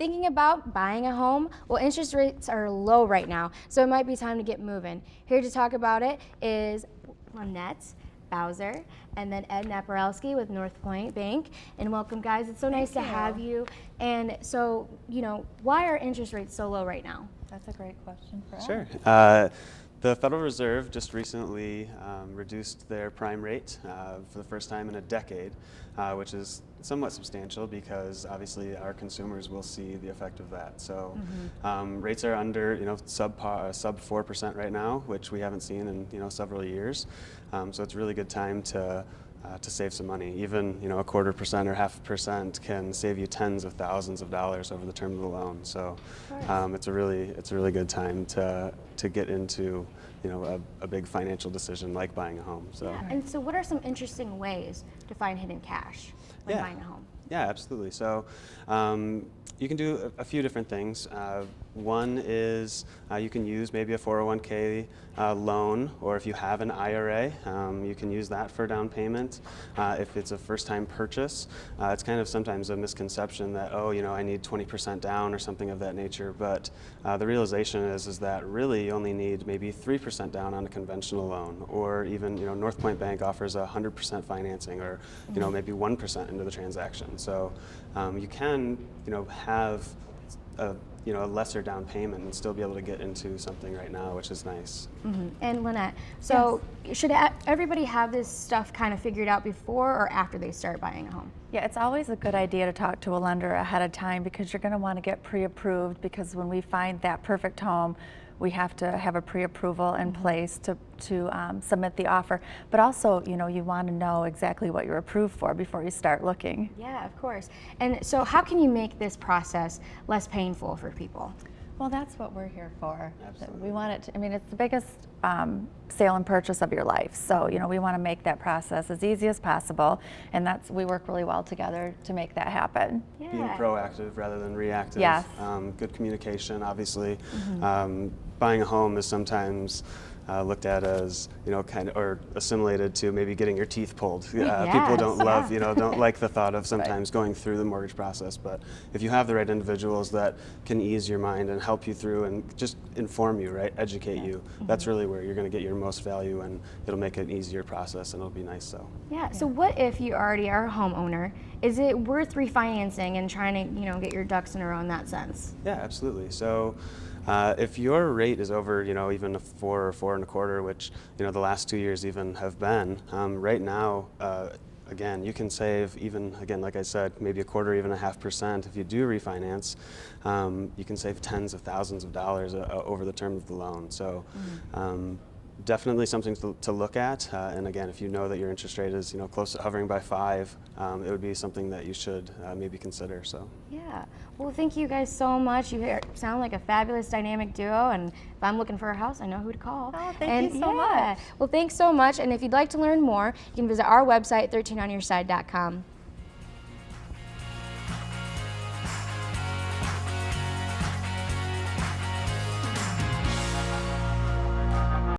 Thinking about buying a home? Well, interest rates are low right now, so it might be time to get moving. Here to talk about it is Lynette Bowser and then Ed Naparelski with North Point Bank. And welcome, guys. It's so nice to have you. And so, why are interest rates so low right now? That's a great question for us. Sure. The Federal Reserve just recently reduced their prime rate for the first time in a decade, which is somewhat substantial because obviously our consumers will see the effect of that. So rates are under, sub 4% right now, which we haven't seen in several years. So it's a really good time to save some money. Even 1/4% or 0.5% can save you tens of thousands of dollars over the term of the loan. So it's a really good time to get into a big financial decision like buying a home. So and so what are some interesting ways to find hidden cash when buying a home? Yeah, absolutely. So you can do a few different things. One is you can use maybe a 401k loan, or if you have an IRA, you can use that for down payment. If it's a first-time purchase, it's kind of sometimes a misconception that, I need 20% down or something of that nature, but the realization is that really you only need maybe 3% down on a conventional loan, or even North Point Bank offers 100% financing, or maybe 1% into the transaction. So you can have a lesser down payment and still be able to get into something right now, which is nice. And Lynette, so should everybody have this stuff kind of figured out before or after they start buying a home? Yeah, it's always a good idea to talk to a lender ahead of time because you're going to want to get pre-approved, because when we find that perfect home, we have to have a pre-approval in place to submit the offer. But also, you want to know exactly what you're approved for before you start looking. Yeah, of course. And so how can you make this process less painful for people? Well, that's what we're here for. Absolutely. We want it to, it's the biggest sale and purchase of your life. So, we want to make that process as easy as possible. And we work really well together to make that happen. Yeah. Being proactive rather than reactive. Yes. Good communication, obviously. Buying a home is sometimes looked at as, or assimilated to maybe getting your teeth pulled. People don't love, don't like the thought of sometimes going through the mortgage process. But if you have the right individuals that can ease your mind and help you through and just inform you, right, educate you, that's really where you're going to get your most value, and it'll make it an easier process, and it'll be nice. So what if you already are a homeowner? Is it worth refinancing and trying to, get your ducks in a row in that sense? Yeah, absolutely. So if your rate is over, even a 4 or 4.25, which the last 2 years even have been, right now, again, you can save even, again, like I said, maybe 1/4, even 0.5%. If you do refinance, you can save tens of thousands of dollars over the term of the loan. So definitely something to look at. And again, if you know that your interest rate is close to hovering by 5, it would be something that you should maybe consider. So yeah. Well, thank you guys so much. You sound like a fabulous dynamic duo, and if I'm looking for a house, I know who to call. Oh, thank you so much. Well, thanks so much. And if you'd like to learn more, you can visit our website, 13onyourside.com.